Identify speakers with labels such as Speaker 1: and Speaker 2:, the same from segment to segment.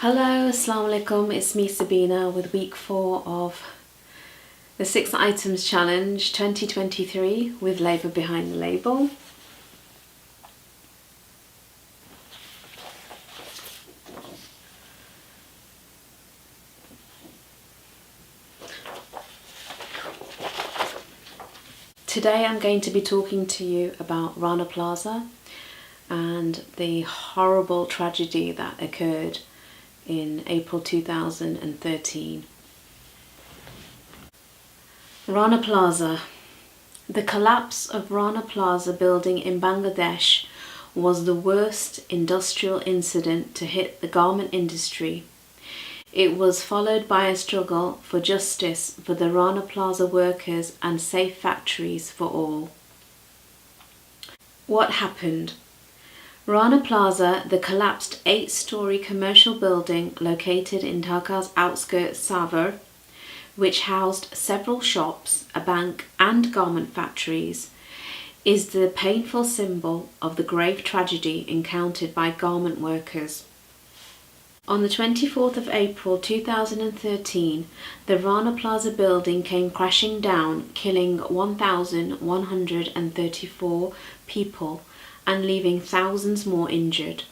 Speaker 1: Hello, Assalaam Alaikum, it's me Sabeena with week 4 of the 6 items challenge 2023 with Labour behind the label. Today I'm going to be talking to you about Rana Plaza and the horrible tragedy that occurred in April 2013. Rana Plaza. The collapse of Rana Plaza building in Bangladesh was the worst industrial incident to hit the garment industry. It was followed by a struggle for justice for the Rana Plaza workers and safe factories for all. What happened? Rana Plaza, the collapsed 8-story commercial building located in Dhaka's outskirts Savar, which housed several shops, a bank and garment factories, is the painful symbol of the grave tragedy encountered by garment workers. On the 24th of April 2013, the Rana Plaza building came crashing down, killing 1,134 people and leaving thousands more injured.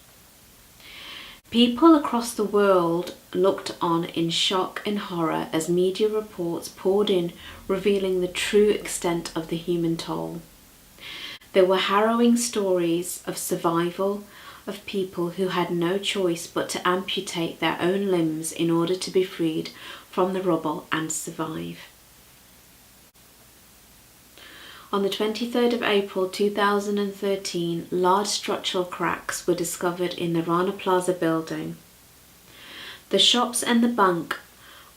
Speaker 1: People across the world looked on in shock and horror as media reports poured in, revealing the true extent of the human toll. There were harrowing stories of survival, of people who had no choice but to amputate their own limbs in order to be freed from the rubble and survive. On the 23rd of April 2013, large structural cracks were discovered in the Rana Plaza building. The shops and the bank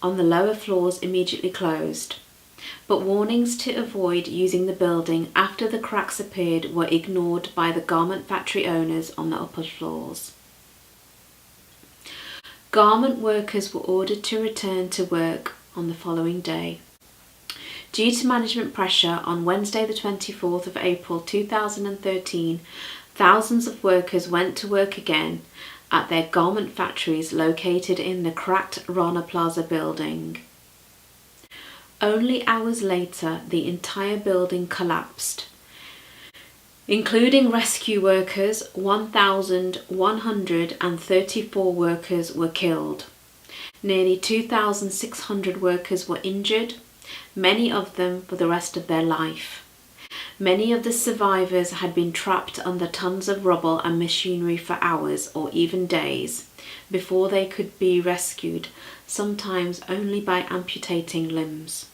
Speaker 1: on the lower floors immediately closed, but warnings to avoid using the building after the cracks appeared were ignored by the garment factory owners on the upper floors. Garment workers were ordered to return to work on the following day. Due to management pressure, on Wednesday the 24th of April 2013, thousands of workers went to work again at their garment factories located in the cracked Rana Plaza building. Only hours later, the entire building collapsed. Including rescue workers, 1,134 workers were killed. Nearly 2,600 workers were injured, many of them for the rest of their life. Many of the survivors had been trapped under tons of rubble and machinery for hours or even days before they could be rescued, sometimes only by amputating limbs.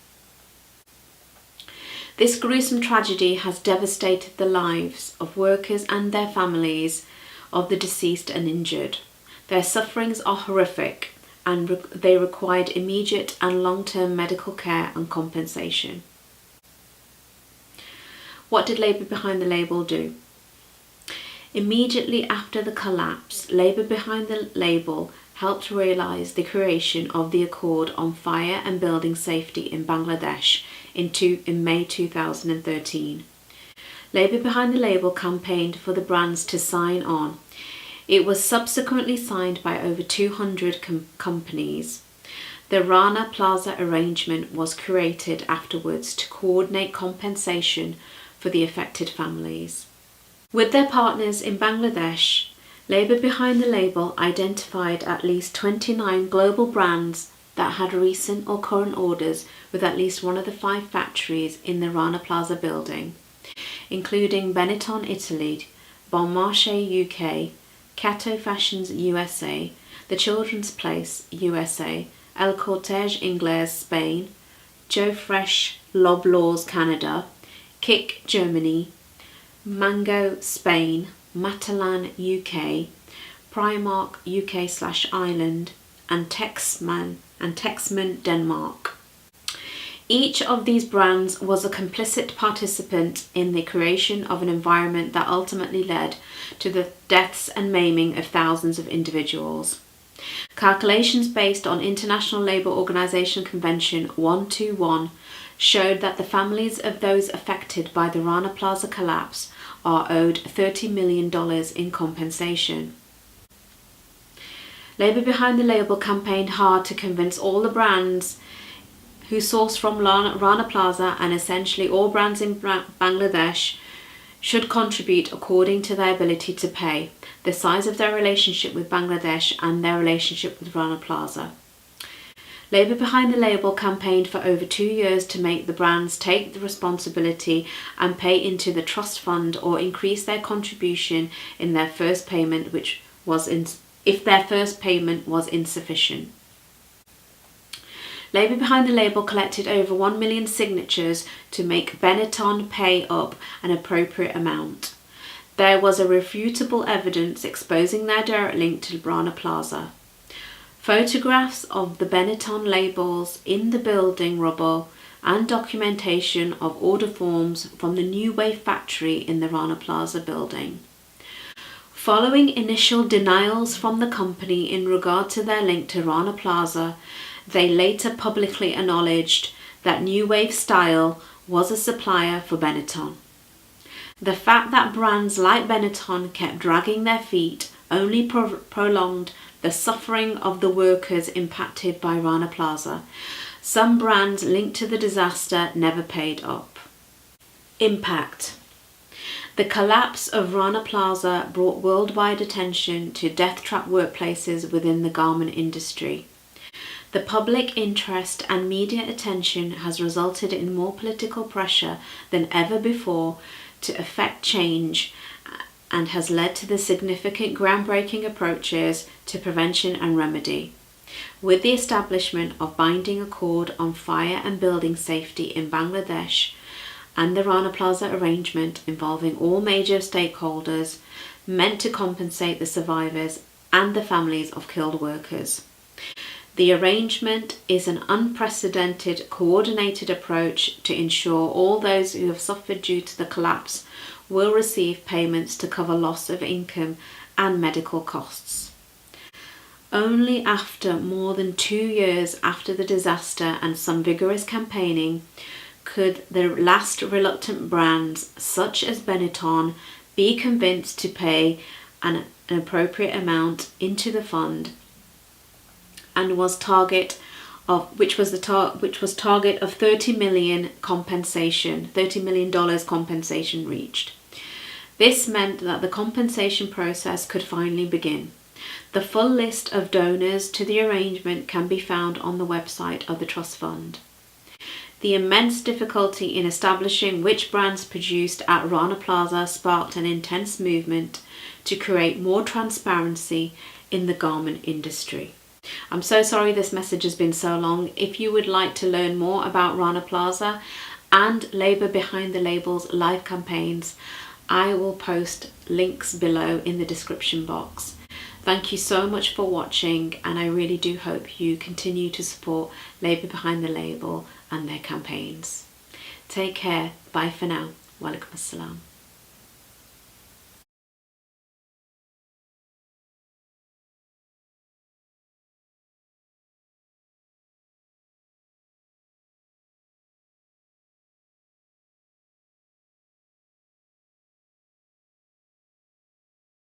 Speaker 1: This gruesome tragedy has devastated the lives of workers and their families of the deceased and injured. Their sufferings are horrific, and they required immediate and long-term medical care and compensation. What did Labour behind the label do? Immediately after the collapse, Labour behind the label helped realise the creation of the Accord on Fire and Building Safety in Bangladesh in May 2013. Labour behind the label campaigned for the brands to sign on. It was subsequently signed by over 200 companies. The Rana Plaza arrangement was created afterwards to coordinate compensation for the affected families. With their partners in Bangladesh, Labour behind the label identified at least 29 global brands that had recent or current orders with at least one of the 5 factories in the Rana Plaza building, including Benetton Italy, Bon Marché UK, Cato Fashions USA, The Children's Place USA, El Cortege Inglés Spain, Joe Fresh Loblaws Canada, Kick Germany, Mango Spain, Matalan UK, Primark UK/Ireland, and Texman Denmark. Each of these brands was a complicit participant in the creation of an environment that ultimately led to the deaths and maiming of thousands of individuals. Calculations based on International Labour Organization Convention 121 showed that the families of those affected by the Rana Plaza collapse are owed $30 million in compensation. Labour Behind the Label campaigned hard to convince all the brands who source from Rana Plaza, and essentially all brands in Bangladesh, should contribute according to their ability to pay, the size of their relationship with Bangladesh and their relationship with Rana Plaza. Labour Behind the Label campaigned for over 2 years to make the brands take the responsibility and pay into the trust fund or increase their contribution in their first payment, if their first payment was insufficient. Labour Behind the Label collected over 1 million signatures to make Benetton pay up an appropriate amount. There was irrefutable evidence exposing their direct link to Rana Plaza. Photographs of the Benetton labels in the building rubble and documentation of order forms from the New Wave factory in the Rana Plaza building. Following initial denials from the company in regard to their link to Rana Plaza, they later publicly acknowledged that New Wave Style was a supplier for Benetton. The fact that brands like Benetton kept dragging their feet only prolonged the suffering of the workers impacted by Rana Plaza. Some brands linked to the disaster never paid up. Impact. The collapse of Rana Plaza brought worldwide attention to death-trap workplaces within the garment industry. The public interest and media attention has resulted in more political pressure than ever before to effect change, and has led to the significant groundbreaking approaches to prevention and remedy. With the establishment of binding accord on fire and building safety in Bangladesh and the Rana Plaza arrangement involving all major stakeholders meant to compensate the survivors and the families of killed workers. The arrangement is an unprecedented, coordinated approach to ensure all those who have suffered due to the collapse will receive payments to cover loss of income and medical costs. Only after more than 2 years after the disaster and some vigorous campaigning could the last reluctant brands, such as Benetton, be convinced to pay an appropriate amount into the fund, and was target of $30 million compensation reached. This meant that the compensation process could finally begin. The full list of donors to the arrangement can be found on the website of the Trust Fund. The immense difficulty in establishing which brands produced at Rana Plaza sparked an intense movement to create more transparency in the garment industry. I'm so sorry this message has been so long. If you would like to learn more about Rana Plaza and Labour Behind the Label's live campaigns, I will post links below in the description box. Thank you so much for watching, and I really do hope you continue to support Labour Behind the Label and their campaigns. Take care. Bye for now. Walaikum Assalam.